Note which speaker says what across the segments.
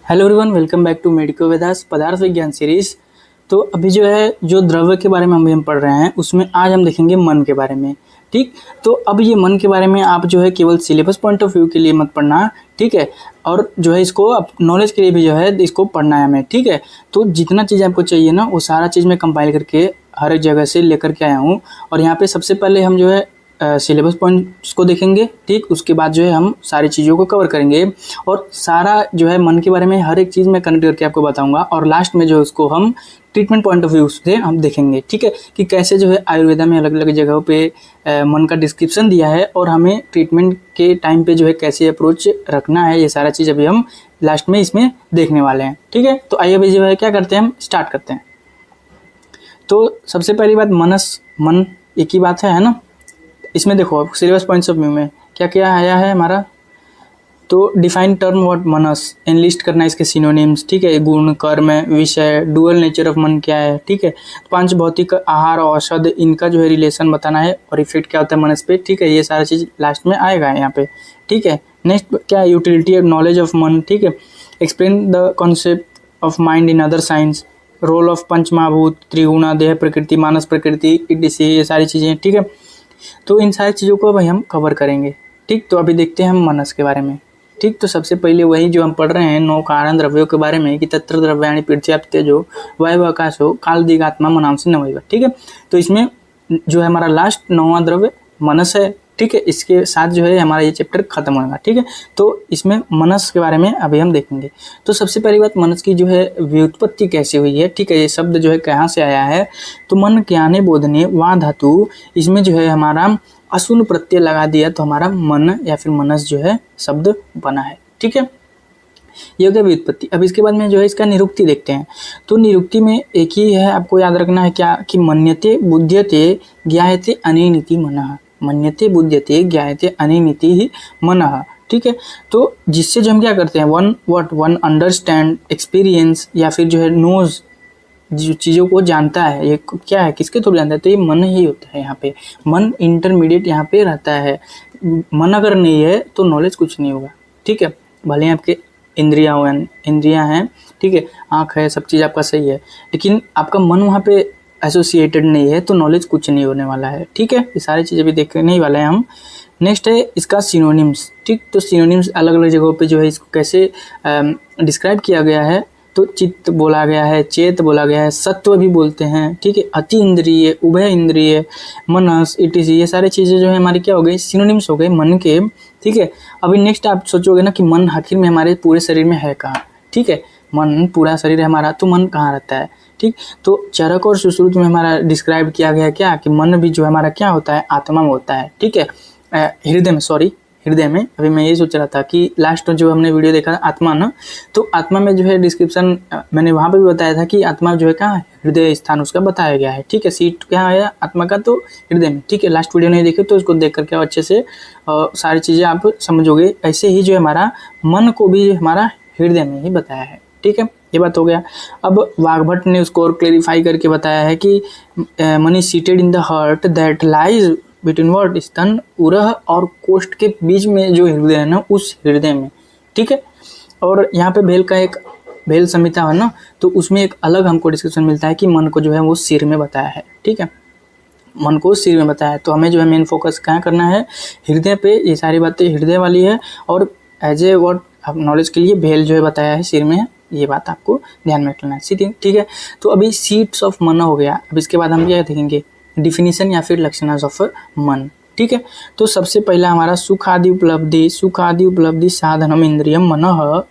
Speaker 1: Hello everyone, welcome back to medico Vedas पदार्थ विज्ञान series. तो अभी जो द्रव्य के बारे में हम पढ़ रहे हैं उसमें आज हम देखेंगे मन के बारे में। ठीक, तो अब ये मन के बारे में आप केवल सिलेबस पॉइंट ऑफ व्यू के लिए मत पढ़ना, ठीक है। और इसको आप नॉलेज के लिए भी इसको पढ़ना है हमें, ठीक है। तो जितना चीज़ आपको चाहिए ना वो सारा चीज़ मैं कंपाइल करके हर एक जगह से लेकर के आया हूँ। और यहाँ पे सबसे पहले हम सिलेबस पॉइंट्स को देखेंगे, ठीक। उसके बाद हम सारी चीज़ों को कवर करेंगे और सारा मन के बारे में हर एक चीज़ मैं कनेक्ट करके आपको बताऊंगा। और लास्ट में उसको हम ट्रीटमेंट पॉइंट ऑफ व्यू से हम देखेंगे, ठीक है, कि कैसे आयुर्वेदा में अलग अलग जगहों पे मन का डिस्क्रिप्शन दिया है और हमें ट्रीटमेंट के टाइम पे कैसे अप्रोच रखना है। ये सारा चीज़ अभी हम लास्ट में इसमें देखने वाले हैं, ठीक है। तो आइए अभी क्या करते हैं, हम स्टार्ट करते हैं। तो सबसे पहली बात, मन एक ही बात है ना। इसमें देखो सिलेबस पॉइंट्स ऑफ व्यू में क्या क्या आया है हमारा। तो define term what Manas, analyst करना इसके सिनोनिम्स, ठीक है। गुण, कर्म, विषय, डुअल नेचर ऑफ मन क्या है, ठीक है। पंच भौतिक, आहार, औषध, इनका रिलेशन बताना है और इफेक्ट क्या होता है मनस पे, ठीक है। ये सारा चीज़ लास्ट में आएगा यहाँ पे, ठीक है। नेक्स्ट क्या है, यूटिलिटी ऑफ नॉलेज ऑफ मन, ठीक है। Explain the concept of mind in other science, role of पंच महाभूत, त्रिगुणा, देह प्रकृति, मानस प्रकृति, ये सारी चीज़ें, ठीक है। तो इन सारी चीज़ों को भाई हम कवर करेंगे, ठीक। तो अभी देखते हैं हम मनस के बारे में, ठीक। तो सबसे पहले वही जो हम पढ़ रहे हैं 9 कारण द्रव्यों के बारे में कि तत्र द्रव्याणि पृथ्वी तेजो वायु आकाशो काल दिगात्मा मनांसि नवैव, ठीक है। तो इसमें हमारा लास्ट 9वां द्रव्य मनस है, ठीक है। इसके साथ हमारा ये चैप्टर खत्म होगा, ठीक है। तो इसमें मनस के बारे में अभी हम देखेंगे। तो सबसे पहली बात, मनस की व्युत्पत्ति कैसे हुई है, ठीक है। ये शब्द कहाँ से आया है। तो मन ज्ञाने बोधने वा धातु, इसमें हमारा अशून्य प्रत्यय लगा दिया तो हमारा मन या फिर मनस शब्द बना है, ठीक है। ये हो गया व्युत्पत्ति। अब इसके बाद में इसका निरुक्ति देखते हैं। तो निरुक्ति में एक ही है, आपको याद रखना है क्या, कि मन्यते बुध्यते ज्ञायते अनिनिति मनः, मन्यते बुध्यते ज्ञायते अनिनिति ही मनः, ठीक है। तो जिससे हम क्या करते हैं, वन अंडरस्टैंड, एक्सपीरियंस या फिर नोज, जो चीज़ों को जानता है, ये क्या है, किसके थ्रू जानता है, तो ये मन ही होता है। यहाँ पे मन इंटरमीडिएट यहाँ पे रहता है। मन अगर नहीं है तो नॉलेज कुछ नहीं होगा, ठीक है। भले आपके इंद्रियां हैं, ठीक है, आँख है, सब चीज़ आपका सही है, लेकिन आपका मन वहाँ पे एसोसिएटेड नहीं है तो नॉलेज कुछ नहीं होने वाला है, ठीक है। ये सारी चीज़ें भी देखने ही वाले हैं हम। नेक्स्ट है इसका सिनोनिम्स, ठीक। तो सिनोनिम्स अलग अलग जगहों पे इसको कैसे डिस्क्राइब किया गया है। तो चित्त बोला गया है, चेत बोला गया है, सत्व भी बोलते हैं, ठीक है। अति इंद्रिय, उभय इंद्रिय, मनस, इटीसी, ये सारी चीज़ें हमारी क्या हो गई, सिनोनिम्स हो गए मन के, ठीक है। अभी नेक्स्ट आप सोचोगे ना कि मन आखिर में हमारे पूरे शरीर में है कहाँ, ठीक है। मन पूरा शरीर है हमारा, तो मन कहाँ रहता है, ठीक। तो चरक और सुश्रुत में हमारा डिस्क्राइब किया गया क्या, कि मन भी हमारा क्या होता है, आत्मा में होता है, ठीक है। हृदय में अभी मैं ये सोच रहा था कि लास्ट हमने वीडियो देखा आत्मा ना, तो आत्मा में डिस्क्रिप्शन मैंने वहाँ पे भी बताया था कि आत्मा कहाँ है, हृदय स्थान उसका बताया गया है, ठीक है। सीट क्या है आत्मा का, तो हृदय में, ठीक है। लास्ट वीडियो नहीं देखे तो उसको देख करके अच्छे से सारी चीज़ें आप समझोगे। ऐसे ही हमारा मन को भी हमारा हृदय में ही बताया है, ठीक है। ये बात हो गया। अब वाग्भट ने उसको और क्लेरिफाई करके बताया है कि मन is seated in the heart that lies between word, स्तन, उरह और कोष्ठ के बीच में हृदय है ना, उस हृदय में, ठीक है। और यहाँ पे भेल संहिता है ना, तो उसमें एक अलग हमको डिस्क्रिप्शन मिलता है कि मन को वो सिर में बताया है, ठीक है। मन को सिर में बताया है, तो हमें मेन फोकस कहाँ करना है, हृदय पे। ये सारी बातें हृदय वाली है और एज ए वर्ड नॉलेज के लिए भेल बताया है सिर में, ये बात आपको ध्यान में रखना है, ठीक है। तो अभी सीट्स ऑफ मन हो गया। अब इसके बाद हम क्या देखेंगे, डिफिनीशन या फिर लक्षणास ऑफ मन, ठीक है। तो सबसे पहला हमारा सुख आदि उपलब्धि साधनम इंद्रियम मनः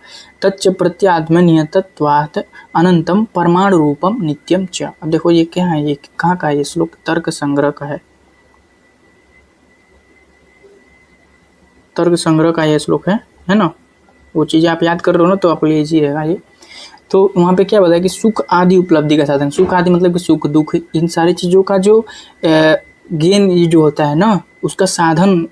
Speaker 1: तच्च प्रत्यात्मनियतत्वात् अनंतम परमाणु रूपम नित्यम च। अब देखो ये क्या है, ये कहाँ का है, ये श्लोक तर्क संग्रह का है, तर्क संग्रह का ये श्लोक है ना। वो चीज़ें आप याद कर रहे हो ना तो आपके लिए इजी रहेगा ये। तो वहाँ पे क्या बताया कि सुख आदि उपलब्धि का साधन, सुख आदि मतलब कि सुख दुख, इन सारी चीज़ों का गेन ये होता है ना, उसका साधन,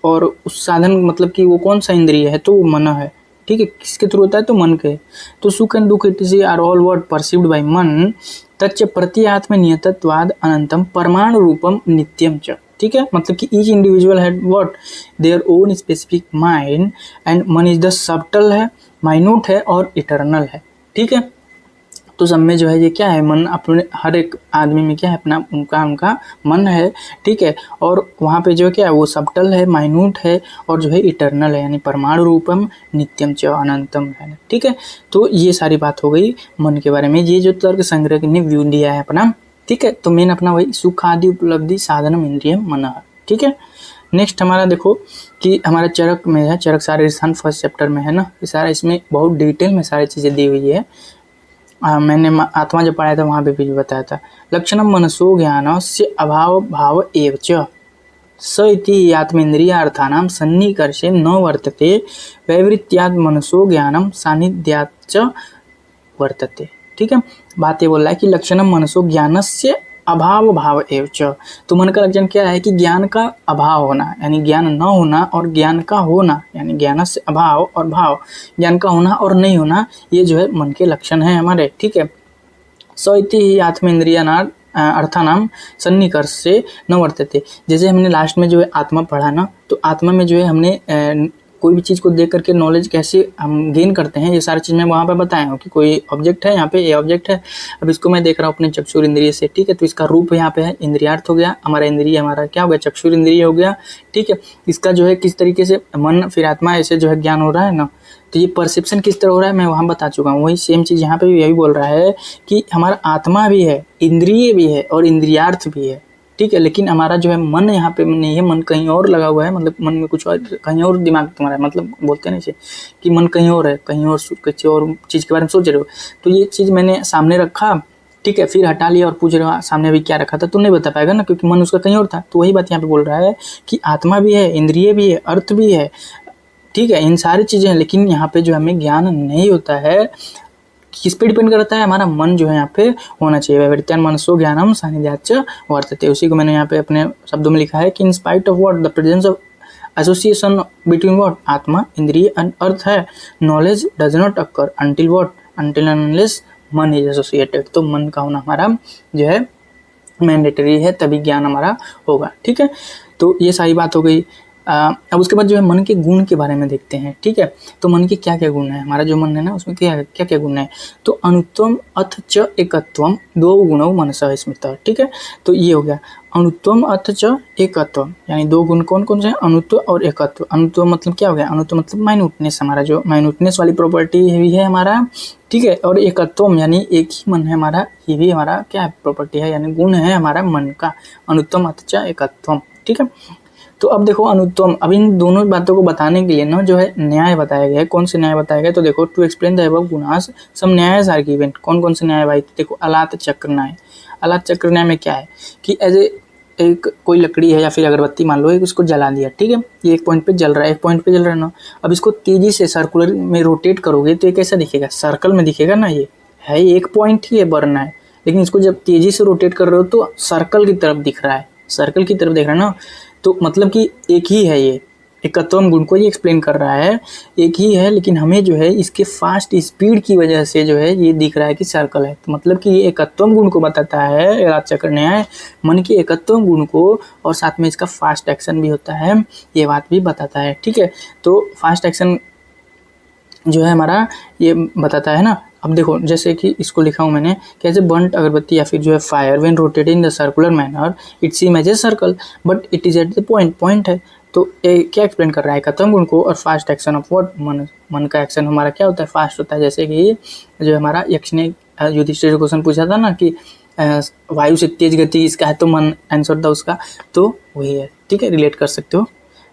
Speaker 1: और उस साधन मतलब कि वो कौन सा इंद्रिय है, तो वो मन है, ठीक है। किसके थ्रू होता है, तो मन के। तो सुख एंड दुख it are all word perceived by मन तच्च प्रत्यात्म नियतत्वाद अनंतम परमाणु रूपम नित्यम च, ठीक है। मतलब कि each individual had what their own specific mind and मन इज द सबटल है माइन्यूट है और इटर्नल है, ठीक है। तो सब में जो है ये क्या है, मन अपने हर एक आदमी में क्या है अपना उनका मन है, ठीक है। और वहाँ पे जो क्या है वो सबटल है, माइन्यूट है और जो है इटर्नल है, यानी परमाणु रूपम नित्यम च अनंतम है, ठीक है। तो ये सारी बात हो गई मन के बारे में। ये जो तर्क संग्रह ने व्यू दिया है अपना, ठीक है। तो मेन अपना वही सुख आदि उपलब्धि साधनम इंद्रियम मनः, ठीक है। नेक्स्ट हमारा देखो कि हमारा चरक में है, चरक सारे स्थान फर्स्ट चैप्टर में है ना, सारा इसमें बहुत डिटेल में सारी चीज़ें दी हुई है। मैंने आत्मा जब पढ़ाया था वहाँ पे भी बताया था। लक्षणम मनसो ज्ञान से अभाव भाव एव च स इति आत्मेन्द्रियार्थानां सन्निकर्षे न वर्तते वैवृत्त्यात् मनसो ज्ञानम सानिध्यात् च वर्तते, ठीक है। बात ये बोल रहा है कि लक्षणम मनसो ज्ञानस्य अभाव भाव एव च, तो मन का लक्षण क्या है कि ज्ञान का अभाव होना, यानी ज्ञान न होना, और ज्ञान का होना, यानी ज्ञान से अभाव और भाव, ज्ञान का होना और नहीं होना, ये जो है मन के लक्षण है हमारे, ठीक है। स इति ही आत्मेन्द्रियाणां अर्थानाम सन्निकर्ष से न वर्तते। जैसे हमने लास्ट में जो है आत्मा पढ़ा ना, तो आत्मा में जो है हमने कोई भी चीज़ को देख करके नॉलेज कैसे हम गेन करते हैं, ये सारी चीज़ मैं वहाँ पे बताया हूँ कि कोई ऑब्जेक्ट है, यहाँ पे ये ऑब्जेक्ट है, अब इसको मैं देख रहा हूँ अपने चक्षुर इंद्रिय से, ठीक है। तो इसका रूप यहाँ पे है, इंद्रियार्थ हो गया हमारा, इंद्रिय हमारा क्या हो गया, चक्षुर इंद्रिय हो गया, ठीक है। इसका जो है किस तरीके से मन फिर आत्मा ऐसे जो है ज्ञान हो रहा है ना, तो ये परसेप्शन किस तरह हो रहा है मैं वहाँ बता चुका हूँ। वही सेम चीज़ यहाँ पे भी यही बोल रहा है कि हमारा आत्मा भी है, इंद्रिय भी है और इंद्रियार्थ भी है, ठीक है। लेकिन हमारा जो है मन यहाँ पे नहीं है, मन कहीं और लगा हुआ है, मतलब मन में कुछ और, कहीं और दिमाग तुम्हारा है, मतलब बोलते हैं ना कि मन कहीं और है, कहीं और किसी और चीज़ के बारे में सोच रहे हो। तो ये चीज़ मैंने सामने रखा, ठीक है, फिर हटा लिया और पूछ रहे हो सामने अभी क्या रखा था, तो नहीं बता पाएगा ना, क्योंकि मन उसका कहीं और था। तो वही बात यहाँ पे बोल रहा है कि आत्मा भी है, इंद्रिय भी है, अर्थ भी है, ठीक है, इन सारी चीज़ें हैं, लेकिन यहाँ पे जो हमें ज्ञान नहीं होता है, किस पे डिपेंड करता है, हमारा मन जो है यहाँ पे होना चाहिए। वैवृत्त्यान मनसो ज्ञानम सानिध्याच्च वर्तते, उसी को मैंने यहाँ पे अपने शब्दों में लिखा है कि in spite of what the presence of association between what आत्मा इंद्रिय एंड अर्थ है, knowledge does not occur until what, until unless मन इज एसोसिएटेड। तो मन का होना हमारा जो है मैंडेटरी है, तभी ज्ञान हमारा होगा, ठीक है। तो ये सारी बात हो गई। अब उसके बाद जो है मन के गुण के बारे में देखते हैं, ठीक है। तो मन के क्या क्या गुण है, हमारा जो मन है ना उसमें क्या क्या क्या गुण है। तो अनुत्वम अथ च एकत्वम दो गुणों मनसः स्मृतः, ठीक है। तो ये हो गया अनुत्वम अथ च एकत्वम, यानी दो गुण कौन कौन से हैं, अनुत्व और एकत्व। अनुत्व मतलब क्या हो गया, अनुत्व मतलब माइन्यूटनेस, हमारा जो माइन्यूटनेस वाली प्रॉपर्टी है हमारा, ठीक है। और एकत्वम यानी एक ही मन है हमारा, ये भी हमारा क्या प्रॉपर्टी है, यानी गुण है हमारा मन का, अनुत्वम अथ च एकत्वम, ठीक है। तो अब देखो अनुत्वम, अब इन दोनों बातों को बताने के लिए ना जो है न्याय बताया गया है। कौन से न्याय बताया गया, तो देखो टू एक्सप्लेन द अबव गुणास सम न्याय आर गिवन। कौन कौन से न्याय भाई, देखो अलात चक्र न्याय। अलात चक्र न्याय में क्या है कि एज एक कोई लकड़ी है या फिर अगरबत्ती मान लो, एक उसको जला दिया, ठीक है, ये एक पॉइंट पे जल रहा है, एक पॉइंट पे जल रहा है ना। अब इसको तेजी से सर्कुलर में रोटेट करोगे तो ये कैसा दिखेगा, सर्कल में दिखेगा ना, ये है एक पॉइंट ही है बर्न है, लेकिन इसको जब तेजी से रोटेट कर रहे हो तो सर्कल की तरफ दिख रहा है, सर्कल की तरफ देख रहा है ना। तो मतलब कि एक ही है, ये एकत्वम गुण को ये एक्सप्लेन कर रहा है, एक ही है, लेकिन हमें जो है इसके फास्ट स्पीड की वजह से जो है ये दिख रहा है कि सर्कल है। तो मतलब कि ये एकत्वम गुण को बताता है अलात चक्र न्याय, मन के एकत्वम गुण को, और साथ में इसका फास्ट एक्शन भी होता है, ये बात भी बताता है, ठीक है। तो फास्ट एक्शन जो है हमारा ये बताता है ना। अब देखो जैसे कि इसको लिखा हूँ मैंने, कैसे बर्न्ट अगरबत्ती या फिर जो है fire when rotated in the circular manner it seem as a circle but it is at the point है। तो क्या एक्सप्लेन कर रहा है, खत्म गुण को और फास्ट एक्शन ऑफ व्हाट, मन का एक्शन हमारा क्या होता है, फास्ट होता है। जैसे कि जो हमारा यक्ष ने युधिष्ठिर से क्वेश्चन पूछा था ना कि वायु से तेज गति इसका है, तो मन आंसर था उसका, तो वही है, ठीक है, रिलेट कर सकते हो।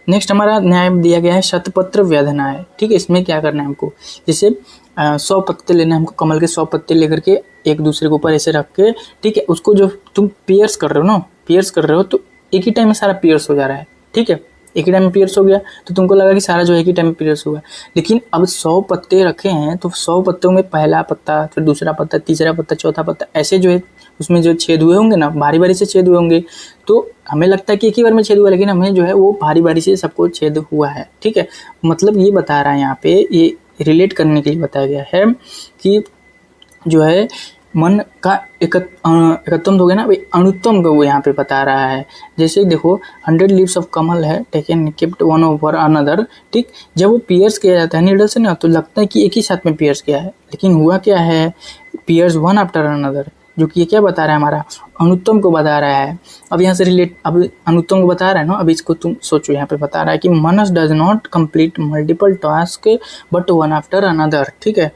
Speaker 1: नेक्स्ट हमारा न्याय दिया गया है शतपत्र व्यधनाय, ठीक है। इसमें क्या करना है हमको, जैसे 100 पत्ते लेने हमको, कमल के 100 पत्ते लेकर के एक दूसरे के ऊपर ऐसे रख के, ठीक है, उसको जो तुम पियर्स कर रहे हो ना, पियर्स कर रहे हो, तो एक ही टाइम में सारा पियर्स हो जा रहा है, ठीक है, एक ही टाइम में पियर्स हो गया, तो तुमको लगा कि सारा जो एक ही टाइम में पियर्स हुआ। लेकिन अब 100 पत्ते रखे हैं, तो 100 पत्तों में पहला पत्ता, फिर दूसरा पत्ता, तीसरा पत्ता, चौथा पत्ता, ऐसे जो है उसमें जो छेद हुए होंगे ना, भारी भारी से छेद हुए होंगे। तो हमें लगता है कि एक ही बार में छेद हुआ, लेकिन हमें जो है वो भारी भारी से सबको छेद हुआ है, ठीक है। मतलब ये बता रहा है यहाँ पे, ये रिलेट करने के लिए बताया गया है कि जो है मन का एकत्वम हो गया ना भाई, अणुत्वम को वो यहाँ पे बता रहा है। जैसे देखो 100 लीव्स ऑफ कमल है taken kept one over another, ठीक। जब वो पियर्स किया जाता है नीडल से ना, तो लगता है कि एक ही साथ में पियर्स किया है, लेकिन हुआ क्या है, पियर्स वन आफ्टर अनदर, जो कि ये क्या बता रहा है, हमारा अणुत्वम को बता रहा है। अब यहाँ से अब अणुत्वम को बता रहा है ना, अब इसको तुम सोचो, यहाँ पे बता रहा है कि मनस does not complete multiple task but one after another, ठीक है।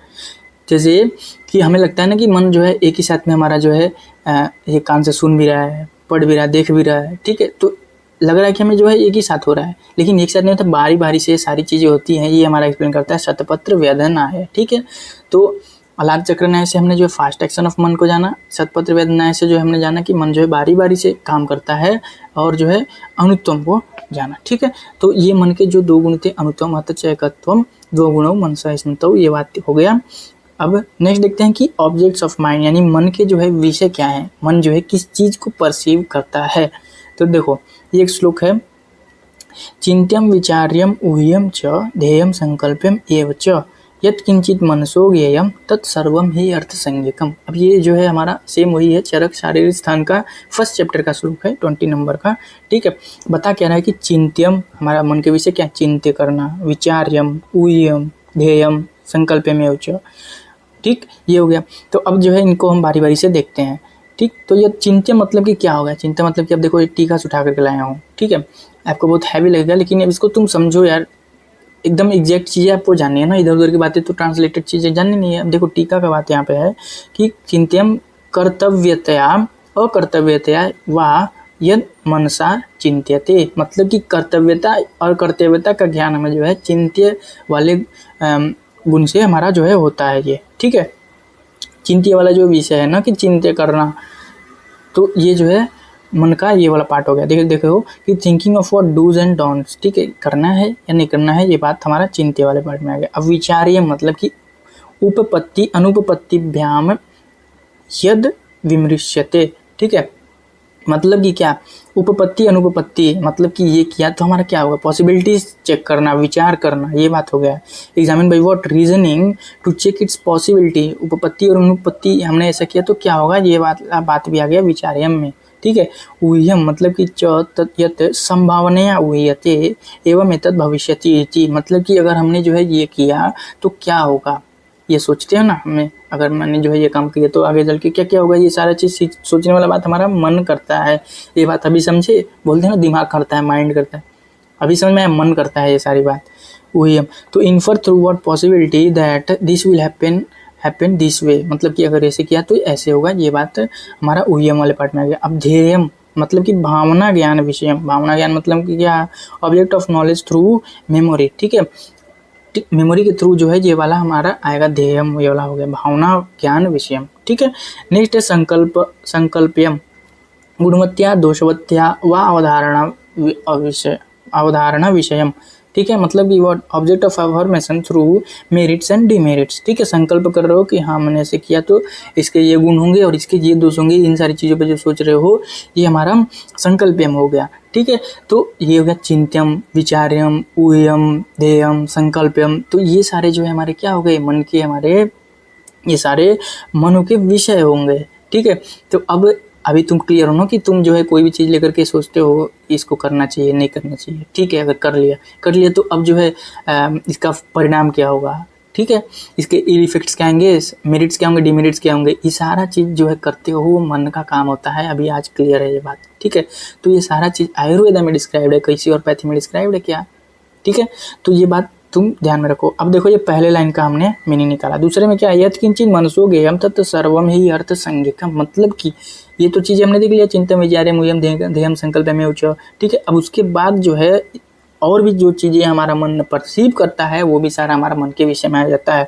Speaker 1: जैसे कि हमें लगता है ना कि मन जो है एक ही साथ में हमारा जो है ये कान से सुन भी रहा है, पढ़ भी रहा है, देख भी रहा है, ठीक है। तो लग रहा है कि हमें जो है एक ही साथ हो रहा है, लेकिन एक साथ नहीं होता, बारी बारी से सारी चीज़ें होती हैं। ये हमारा एक्सप्लेन करता है शतपत्र वेदना है, ठीक है। तो अलार्क चक्र न्याय से हमने जो है फास्ट एक्शन ऑफ मन को जाना, शतपत्र वेदना से जो हमने जाना कि मन जो है बारी बारी से काम करता है, और जो है अणुत्वम को जाना, ठीक है। तो ये मन के जो दो गुण थे, अणुत्वम अथ एकत्वम, दो गुणों मनसा स्मृतौ, ये बात हो गया। अब नेक्स्ट देखते हैं कि ऑब्जेक्ट्स ऑफ माइंड, यानी मन के जो है विषय क्या है, मन जो है किस चीज़ को परसीव करता है। तो देखो ये एक श्लोक है, चिंत्यम विचार्यम ऊह्यम च ध्येयम संकल्प्यम एव च यत् किंचित मनसो ज्ञेयम तत्सर्वम ही अर्थसंज्ञकम। अब ये जो है हमारा सेम वही है, चरक शारीरिक स्थान का फर्स्ट चैप्टर का श्लोक है, 20 नंबर का, ठीक है। बता क्या रहा है कि चिंत्यम, हमारा मन के विषय क्या, चिंत्य करना, विचार्यम ऊह्यम ध्येयम संकल्प्यम एव च, ठीक, ये हो गया। तो अब जो है इनको हम बारी बारी से देखते हैं, ठीक। तो ये चिंत्य मतलब कि क्या होगा, चिंता मतलब कि अब देखो एक टीका उठा करके लाया हूँ, ठीक है। आपको बहुत हैवी लगेगा, लेकिन अब इसको तुम समझो यार, एकदम एग्जैक्ट चीज़ें आपको जाननी है ना, इधर उधर की बातें तो ट्रांसलेटेड चीज़ें जाननी नहीं है। अब देखो टीका का बात यहाँ पे है कि चिंत्यम कर्तव्यतया अकर्तव्यतया वा यद मनसा चिंत्यते, मतलब कि कर्तव्यता और कर्तव्यता का ज्ञान हमें जो है चिंत्य वाले गुण से हमारा जो है होता है ये, ठीक है। चिंत्य वाला जो विषय है ना कि चिंत्य करना, तो ये जो है मन का ये वाला पार्ट हो गया। देखो कि thinking of what dos and don'ts, ठीक है, करना है या नहीं करना है, ये बात हमारा चिंत्य वाले पार्ट में आ गया। अब विचार्य मतलब कि उपपत्ति अनुपपत्तिभ्याम यद विमृश्यते, ठीक है। मतलब कि क्या, उपपत्ति अनुपपत्ति, मतलब कि ये किया तो हमारा क्या होगा, पॉसिबिलिटीज चेक करना, विचार करना, ये बात हो गया। Examine by what, reasoning to check its possibility. उपपत्ति और अनुपपत्ति हमने ऐसा किया तो क्या होगा, ये बात भी आ गया विचार्यम में, ठीक है। ऊह्यम मतलब कि च यत् संभावनया ऊह्यते एवं एतद् भविष्यति इति, मतलब कि अगर हमने जो है ये किया तो क्या होगा, ये सोचते हैं ना हमें, अगर मैंने जो है ये काम किया तो आगे चल के क्या क्या होगा, ये सारा चीज़ सोचने वाला बात हमारा मन करता है। ये बात अभी समझे, बोलते हैं ना दिमाग करता है, माइंड करता है, अभी समझ में मन करता है ये सारी बात, वही हम। तो infer through what possibility that this will happen this way, मतलब कि अगर ऐसे किया तो ऐसे होगा, ये बात हमारा ऊह्यम वाले पार्ट में आ गया। अब ध्येयम मतलब कि भावना ज्ञान विषय, भावना ज्ञान मतलब कि क्या, object of knowledge through memory, ठीक है। मेमोरी के थ्रू जो है ये वाला हमारा आएगा ध्येयम, ये वाला हो गया भावना ज्ञान विषयम, ठीक है। नेक्स्ट है संकल्प्यम, गुणवत्या दोषवत्या व अवधारणा विषयम, ठीक है। मतलब कि what object of affirmation through merits and demerits, ठीक है। संकल्प कर रहे हो कि हाँ मैंने ऐसे किया तो इसके ये गुण होंगे और इसके ये दोष होंगे, इन सारी चीज़ों पे जो सोच रहे हो, ये हमारा संकल्प्यम हो गया, ठीक है। तो ये हो गया चिंत्यम, विचार्यम, ऊह्यम, ध्येयम, संकल्प्यम। तो ये सारे जो है हमारे क्या हो गए, मन के, हमारे ये सारे मनो के विषय होंगे, ठीक है। तो अब अभी तुम क्लियर हो ना कि तुम जो है कोई भी चीज़ लेकर के सोचते हो इसको करना चाहिए नहीं करना चाहिए, ठीक है। अगर कर लिया तो अब जो है इसका परिणाम क्या होगा, ठीक है, इसके इफेक्ट्स क्या आएंगे, मेरिट्स क्या होंगे, डिमेरिट्स क्या होंगे, ये सारा चीज़ जो है करते हो वो मन का काम होता है। अभी आज क्लियर है ये बात, ठीक है। तो ये सारा चीज़ आयुर्वेदा में डिस्क्राइब्ड है, किसी और पैथी में डिस्क्राइब्ड है क्या, ठीक है। तो ये बात तुम ध्यान में रखो। अब देखो ये पहले लाइन का हमने मीनिंग निकाला, दूसरे में क्या है, यत् किंचित मनसो ज्ञेयम तत् सर्वम ही अर्थसंज्ञकम, मतलब कि ये तो चीज़ें हमने देख लिया, चिंतन विचार्यम ऊह्यम ध्येयम संकल्प्यम च, ठीक है। अब उसके बाद जो है और भी जो चीज़ें हमारा मन परसीव करता है वो भी सारा हमारा मन के विषय में आ जाता है।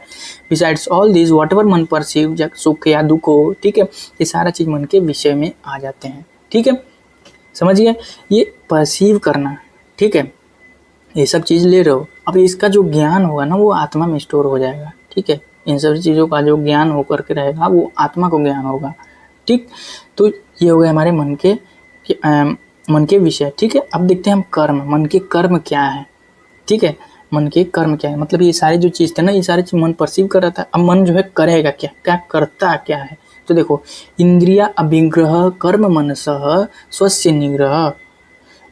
Speaker 1: Besides all this what ever मन परसीव, सुख या दुख हो, ठीक है, ये सारा चीज़ मन के विषय में आ जाते हैं, ठीक है। समझिए, ये परसीव करना, ठीक है, ये सब चीज़ ले रहे हो। अब इसका जो ज्ञान होगा ना वो आत्मा में स्टोर हो जाएगा, ठीक है। इन सब चीज़ों का जो ज्ञान होकर के रहेगा वो आत्मा को ज्ञान होगा, ठीक। तो ये हो गए हमारे मन के विषय, ठीक है। अब देखते हैं हम कर्म, मन के कर्म क्या है, ठीक है। मन के कर्म क्या है, मतलब ये सारी जो चीज़ थे ना, ये सारी चीज़ मन परसीव कर रहा था, अब मन जो है करेगा क्या, क्या करता क्या है, तो देखो, इंद्रिया अभिग्रह कर्म मनसः स्वस्य निग्रह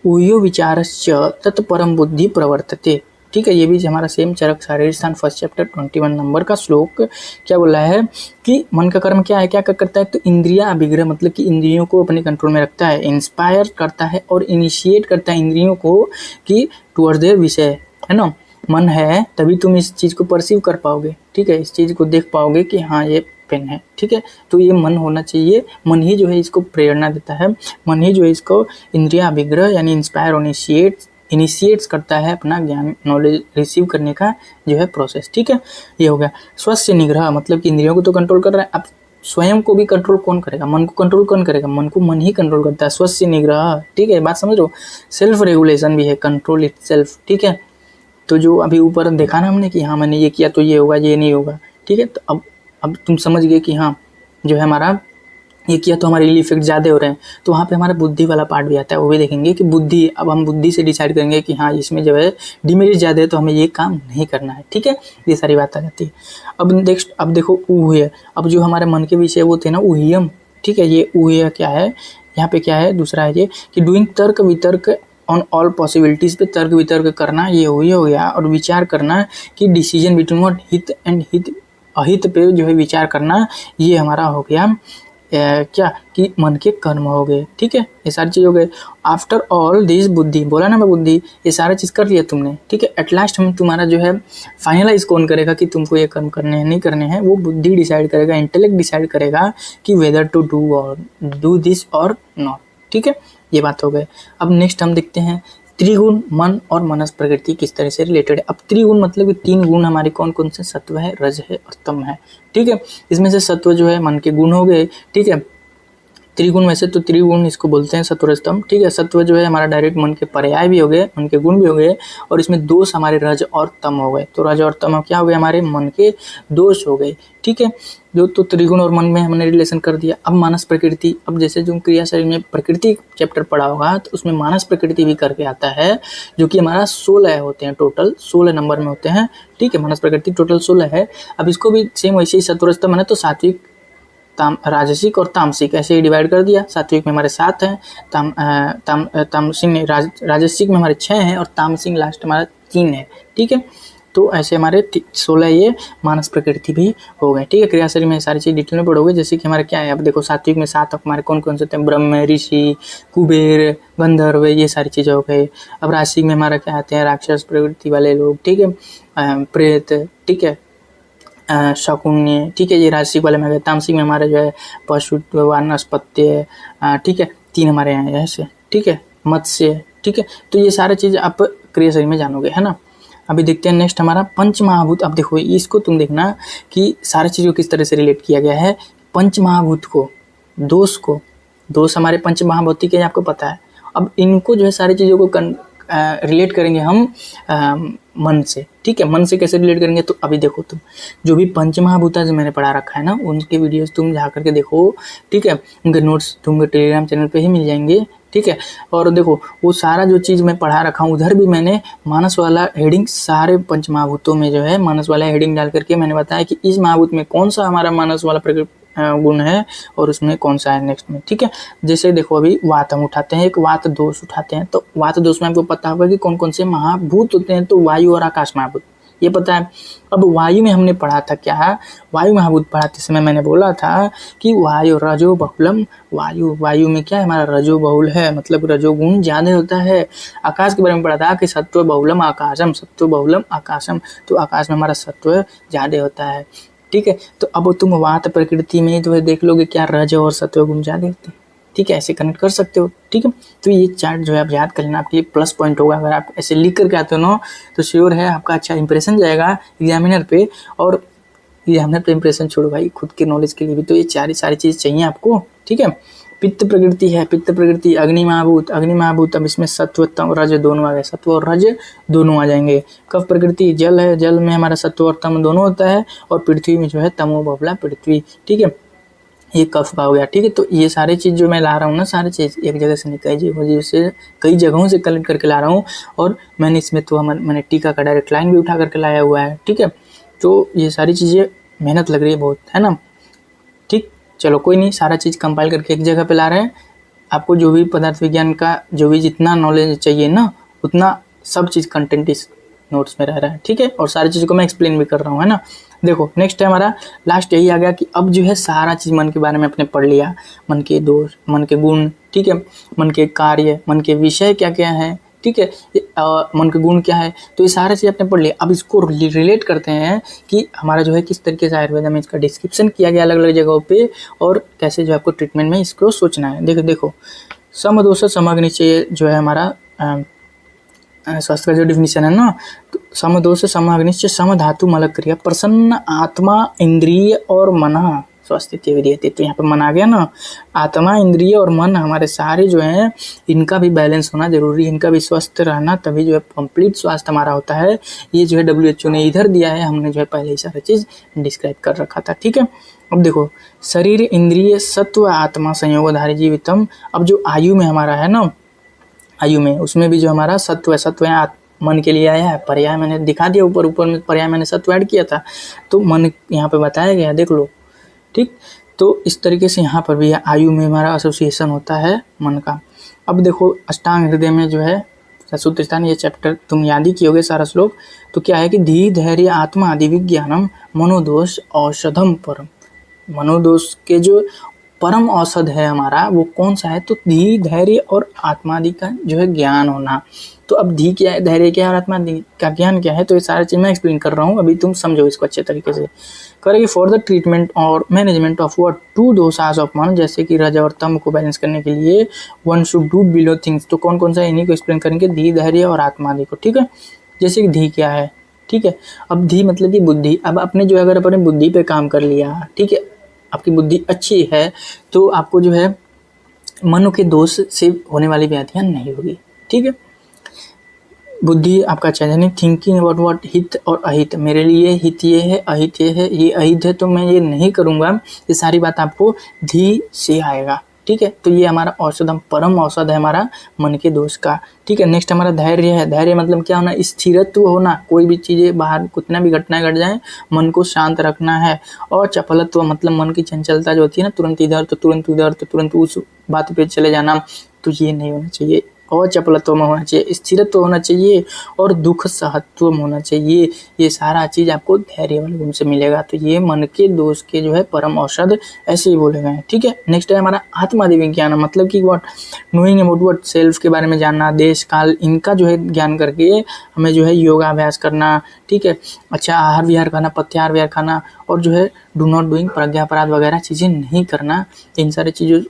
Speaker 1: ऊयो विचारश्च तत्परम बुद्धि प्रवर्तते। ठीक है, ये भी हमारा सेम चरक शारीर स्थान फर्स्ट चैप्टर 21 नंबर का श्लोक क्या बोला है कि मन का कर्म क्या है, क्या करता है, तो इंद्रिया अभिग्रह मतलब कि इंद्रियों को अपने कंट्रोल में रखता है, इंस्पायर करता है और इनिशिएट करता है इंद्रियों को कि टुवर्ड्स देयर विषय, है ना। मन है तभी तुम इस चीज़ को परसीव कर पाओगे, ठीक है, इस चीज़ को देख पाओगे कि हाँ ये पेन है, ठीक है। तो ये मन होना चाहिए, मन ही जो है इसको प्रेरणा देता है, मन ही जो है इसको इंद्रिया अभिग्रह यानी इंस्पायर और इनिशिएट्स करता है अपना ज्ञान नॉलेज रिसीव करने का जो है प्रोसेस, ठीक है। ये हो गया स्वस्य निग्रह, मतलब कि इंद्रियों को तो कंट्रोल कर रहा है, अब स्वयं को भी कंट्रोल कौन करेगा, मन को कंट्रोल कौन करेगा, मन को मन ही कंट्रोल करता है, स्वस्य निग्रह, ठीक है, बात समझ लो। सेल्फ रेगुलेशन भी है, कंट्रोल इटसेल्फ, ठीक है। तो जो अभी ऊपर देखा ना हमने कि हाँ मैंने ये किया तो ये होगा, ये नहीं होगा, ठीक है। तो अब तुम समझ गए कि हाँ जो है हमारा ये किया तो हमारे लिए इफेक्ट ज़्यादा हो रहे हैं, तो वहाँ पे हमारा बुद्धि वाला पार्ट भी आता है, वो भी देखेंगे कि बुद्धि, अब हम बुद्धि से डिसाइड करेंगे कि हाँ इसमें जो है डिमेरिट ज़्यादा है तो हमें ये काम नहीं करना है, ठीक है। ये सारी बात आ जाती है। अब नेक्स्ट, अब देखो ऊह्य, अब जो हमारे मन के विषय वो थे ना ऊह्यम, ठीक है। ये ऊह्य क्या है, यहाँ पे क्या है, दूसरा है ये कि डूइंग तर्क वितर्क ऑन ऑल पॉसिबिलिटीज़ पे तर्क वितर्क करना, ये हो गया। और विचार करना कि डिसीजन बिटवीन व्हाट हित एंड अहित पे जो है विचार करना, ये हमारा हो गया क्या कि मन के कर्म हो गए, ठीक है। ये सारी चीज़ हो गए। आफ्टर ऑल दिस बुद्धि, बोला ना मैं बुद्धि, ये सारा चीज़ कर लिया तुमने, ठीक है। एट लास्ट हम तुम्हारा जो है फाइनलाइज कौन करेगा कि तुमको ये कर्म करने हैं नहीं करने हैं, वो बुद्धि डिसाइड करेगा, इंटेलेक्ट डिसाइड करेगा कि वेदर टू डू दिस और नॉट, ठीक है। ये बात हो गई। अब नेक्स्ट हम देखते हैं त्रिगुण मन और मनस प्रकृति किस तरह से रिलेटेड है। अब त्रिगुण मतलब कि तीन गुण हमारे कौन कौन से, सत्व है, रज है और तम है, ठीक है। इसमें से सत्व जो है मन के गुण हो गए, ठीक है। त्रिगुण में से तो त्रिगुण इसको बोलते हैं सत्व रज तम, ठीक है। सत्व जो है हमारा डायरेक्ट मन के पर्याय भी हो गए, मन के गुण भी हो गए, और इसमें दोष हमारे रज और तम हो गए। तो रज और तम क्या हो गए, हमारे मन के दोष हो गए, ठीक है। जो तो त्रिगुण और मन में हमने रिलेशन कर दिया। अब मानस प्रकृति, अब जैसे जो क्रिया शरीर में प्रकृति चैप्टर पढ़ा होगा तो उसमें मानस प्रकृति भी करके आता है, जो कि हमारा 16 होते हैं, टोटल 16 नंबर में होते हैं, ठीक है। मानस प्रकृति टोटल 16 है। अब इसको भी सेम वैसे ही सत्वरजतम है तो सात्विक, राजसिक और तामसिक ऐसे ही डिवाइड कर दिया। सात्विक में हमारे 7 हैं, तामसिक में राजसिक में हमारे 6 हैं और तामसिक लास्ट हमारा 3 है, ठीक है। तो ऐसे हमारे 16 ये मानस प्रकृति भी हो गए, ठीक है। क्रिया शरीर में सारी चीज़ डिटेल में पढ़ोगे। जैसे कि हमारे क्या है, अब देखो सात्विक में 7 हमारे कौन कौन से होते हैं, ब्रह्म, ऋषि, कुबेर, गंधर्व, ये सारी चीज़ें हो गई। अब राजसिक में हमारा क्या आते हैं, राक्षस प्रवृत्ति वाले लोग, ठीक है, प्रेत, ठीक है, शकुन्य, ठीक है, ये राजसिक वाले में गए। तामसिक में हमारे जो है पशु, वनस्पत्य, ठीक है, 3 हमारे यहाँ ऐसे, ठीक है, मत्स्य, ठीक है। तो ये सारी चीज़ आप क्रिया शरीर में जानोगे, है ना। अभी देखते हैं नेक्स्ट हमारा पंच महाभूत। अब देखो इसको तुम देखना कि सारी चीज़ को किस तरह से रिलेट किया गया है। पंच महाभूत को, दोष हमारे पंच महाभूति के आपको पता है। अब इनको जो है सारी चीज़ों को रिलेट करेंगे हम मन से, ठीक है। मन से कैसे रिलेट करेंगे, तो अभी देखो तुम जो भी पंच महाभूता जो मैंने पढ़ा रखा है ना, उनके वीडियोस तुम जा करके देखो, ठीक है। उनके नोट्स तुमको टेलीग्राम चैनल पे ही मिल जाएंगे, ठीक है। और देखो वो सारा जो चीज़ मैं पढ़ा रखा हूँ उधर भी मैंने मानस वाला हेडिंग, सारे पंच महाभूतों में जो है मानस वाला हेडिंग डाल करके मैंने बताया कि इस महाभूत में कौन सा हमारा मानस वाला गुण है और उसमें कौन सा है नेक्स्ट में, ठीक है। जैसे देखो अभी वात हम उठाते हैं, एक वात दोष उठाते हैं, तो वात दोष में आपको पता होगा कि कौन कौन से महाभूत होते हैं, तो वायु और आकाश महाभूत, ये पता है। अब वायु में हमने पढ़ा था क्या, वायु महाभूत पढ़ाते समय मैंने बोला था कि वायु रजो बहुलम, वायु में क्या है, हमारा रजो बहुल है, मतलब रजोगुण ज़्यादा होता है। आकाश के बारे में पढ़ा था कि सत्व बहुलम आकाशम, सत्व बहुलम आकाशम, तो आकाश में हमारा सत्व ज़्यादा होता है, ठीक है। तो अब तुम वात प्रकृति में जो है देख लोगे क्या रज और सत्व गुण ज़्यादा होते हैं, ठीक है, ऐसे कनेक्ट कर सकते हो, ठीक है। तो ये चार्ट जो है आप याद कर लेना, आपके लिए प्लस पॉइंट होगा। अगर आप ऐसे लिख करके आते हो ना तो श्योर है आपका अच्छा इंप्रेशन जाएगा एग्जामिनर पे, और एग्जामिनर पे इंप्रेशन छोड़ो भाई, खुद के नॉलेज के लिए भी तो ये सारी चीज़ चाहिए आपको, ठीक है। पित्त प्रकृति है, पित्त प्रकृति अग्नि महाभूत, अब इसमें सत्व तम रज दोनों आ गए, सत्व और रज दोनों आ जाएंगे। कफ प्रकृति जल है, जल में हमारा सत्व और तम दोनों होता है, और पृथ्वी में जो है तमो बहुला पृथ्वी, ठीक है, ये कफ का हो गया, ठीक है। तो ये सारी चीज़ जो मैं ला रहा हूँ ना, सारी चीज़ एक जगह से नहीं कई जगहों से कलेक्ट करके ला रहा हूँ, और मैंने इसमें तो मैंने टीका का डायरेक्ट लाइन भी उठा करके लाया हुआ है, ठीक है। तो ये सारी चीज़ें मेहनत लग रही है बहुत, है ना, ठीक। चलो कोई नहीं, सारा चीज़ कंपाइल करके एक जगह पे ला रहे हैं। आपको जो भी पदार्थ विज्ञान का जो भी जितना नॉलेज चाहिए ना, उतना सब चीज़ कंटेंट इस नोट्स में रह रहा है, ठीक है। और सारी चीज़ों को मैं एक्सप्लेन भी कर रहा हूँ, है ना। देखो नेक्स्ट है हमारा लास्ट यही आ गया कि अब जो है सारा चीज़ मन के बारे में अपने पढ़ लिया, मन के दोष, मन के गुण, ठीक है, मन के कार्य, मन के विषय क्या क्या है, ठीक है, मन के गुण क्या है, तो ये सारा चीज़ आपने पढ़ लिया। अब इसको रिलेट करते हैं कि हमारा जो है किस तरीके से आयुर्वेद में इसका डिस्क्रिप्शन किया गया अलग अलग जगहों पे, और कैसे जो आपको ट्रीटमेंट में इसको सोचना है। देखो समदोष समग्निचय जो है हमारा स्वास्थ्य का जो डिफिनीशन है ना, तो समदोष समग्निश्च समधातु मल क्रिया प्रसन्न आत्मा इंद्रिय और मन स्वास्थ्य विधि। तो यहाँ पे मन आ गया ना, आत्मा इंद्रिय और मन हमारे सारे जो हैं इनका भी बैलेंस होना जरूरी है, इनका भी स्वस्थ रहना, तभी जो है कंप्लीट स्वास्थ्य हमारा होता है। ये जो है WHO ने इधर दिया है, हमने जो है पहले ही सारा चीज़ डिस्क्राइब कर रखा था, ठीक है। अब देखो शरीर इंद्रिय सत्व आत्मा संयोगधारी जीवितम। अब जो आयु में हमारा है ना, आयु में उसमें भी जो हमारा सत्व है, सत्व यहाँ मन के लिए आया है, पर्याय मैंने दिखा दिया, ऊपर में पर्याय मैंने सत्व ऐड किया था, तो मन यहाँ पे बताया गया, देख लो, ठीक। तो इस तरीके से यहाँ पर भी आयु में हमारा एसोसिएशन होता है मन का। अब देखो अष्टांग हृदय में जो है सूत्र स्थान, ये चैप्टर तुम याद ही कियोगे सारा श्लोक। तो क्या है कि धी धैर्य आत्मा आदि विज्ञानम मनोदोष औषधम परम। मनोदोष के जो परम औषध है हमारा वो कौन सा है, तो धी धैर्य और आत्मादि का जो है ज्ञान होना। तो अब धी क्या है, धैर्य क्या है और आत्मादि का ज्ञान क्या है, तो ये सारी चीज़ मैं एक्सप्लेन कर रहा हूँ, अभी तुम समझो इसको अच्छे तरीके से। करेगी फॉर द ट्रीटमेंट और मैनेजमेंट ऑफ व्हाट टू दोषास ऑफ मन, जैसे कि रज और तम को बैलेंस करने के लिए one should do below things. तो कौन कौन सा, इन्हीं को एक्सप्लेन करेंगे, धी धैर्य और आत्मादि को, ठीक है। जैसे कि धी क्या है, ठीक है, अब धी मतलब कि बुद्धि। अब आपने जो है अगर अपने बुद्धि पे काम कर लिया, ठीक है, आपकी बुद्धि अच्छी है, तो आपको जो है मन के दोष से होने वाली व्याधियां नहीं होगी, ठीक है। बुद्धि आपका अच्छा है, थिंकिंग अबाउट व्हाट हित और अहित, मेरे लिए हित ये है, अहित ये है, ये अहित है तो मैं ये नहीं करूँगा, ये सारी बात आपको धी से आएगा, ठीक है। तो ये हमारा औषधम परम औषध है हमारा मन के दोष का, ठीक है। नेक्स्ट हमारा धैर्य है। धैर्य मतलब क्या होना, स्थिरत्व होना, कोई भी चीज़ें बाहर कितना भी घटनाएं घट जाए मन को शांत रखना है। और चपलत्व मतलब मन की चंचलता जो होती है ना, तुरंत इधर तो तुरंत उधर तो तुरंत उस बात पे चले जाना, तो ये नहीं होना चाहिए। और चपलत्व में होना चाहिए, स्थिरत्व होना चाहिए और दुख सहत्व में होना चाहिए। ये सारा चीज़ आपको धैर्य वाले गुण से मिलेगा। तो ये मन के दोष के जो है परम औषध ऐसे ही बोले गए हैं, ठीक है। नेक्स्ट है हमारा आत्मादि विज्ञान, मतलब कि what knowing about what self के बारे में जानना, देश काल इनका जो है ज्ञान करके हमें जो है योगाभ्यास करना, ठीक है। अच्छा आहार विहार खाना, पथ्याहार विहार खाना, और जो है डू नॉट डूइंग प्रज्ञापराध वगैरह चीज़ें नहीं करना, इन सारी चीज़ों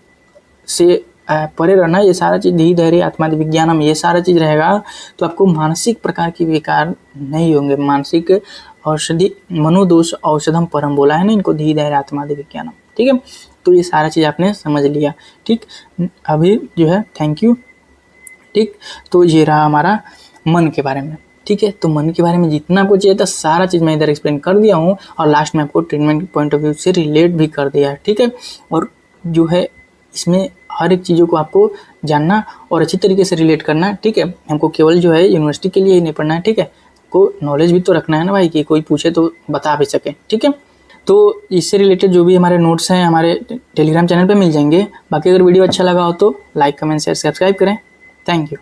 Speaker 1: से परे रहना। ये सारा चीज़ धी धैर्य आत्मादि विज्ञानम, ये सारा चीज़ रहेगा तो आपको मानसिक प्रकार की विकार नहीं होंगे। मानसिक औषधि मनोदोष औषधम परम बोला है ना इनको, धी धैर्य आत्मादि विज्ञानम, ठीक है। तो ये सारा चीज़ आपने समझ लिया, ठीक। अभी जो है थैंक यू, ठीक। तो ये रहा हमारा मन के बारे में, ठीक है। तो मन के बारे में जितना आपको चाहिए था सारा चीज़ मैं इधर एक्सप्लेन कर दिया हूँ, और लास्ट में आपको ट्रीटमेंट पॉइंट ऑफ व्यू से रिलेट भी कर दिया है, ठीक है। और जो है इसमें हर एक चीज़ों को आपको जानना और अच्छी तरीके से रिलेट करना, ठीक है। हमको केवल जो है यूनिवर्सिटी के लिए ही नहीं पढ़ना है, ठीक है, को नॉलेज भी तो रखना है ना भाई, कि कोई पूछे तो बता भी सके, ठीक है। तो इससे रिलेटेड जो भी हमारे नोट्स हैं हमारे टेलीग्राम चैनल पे मिल जाएंगे। बाकी अगर वीडियो अच्छा लगा हो तो लाइक कमेंट शेयर सब्सक्राइब करें। Thank you.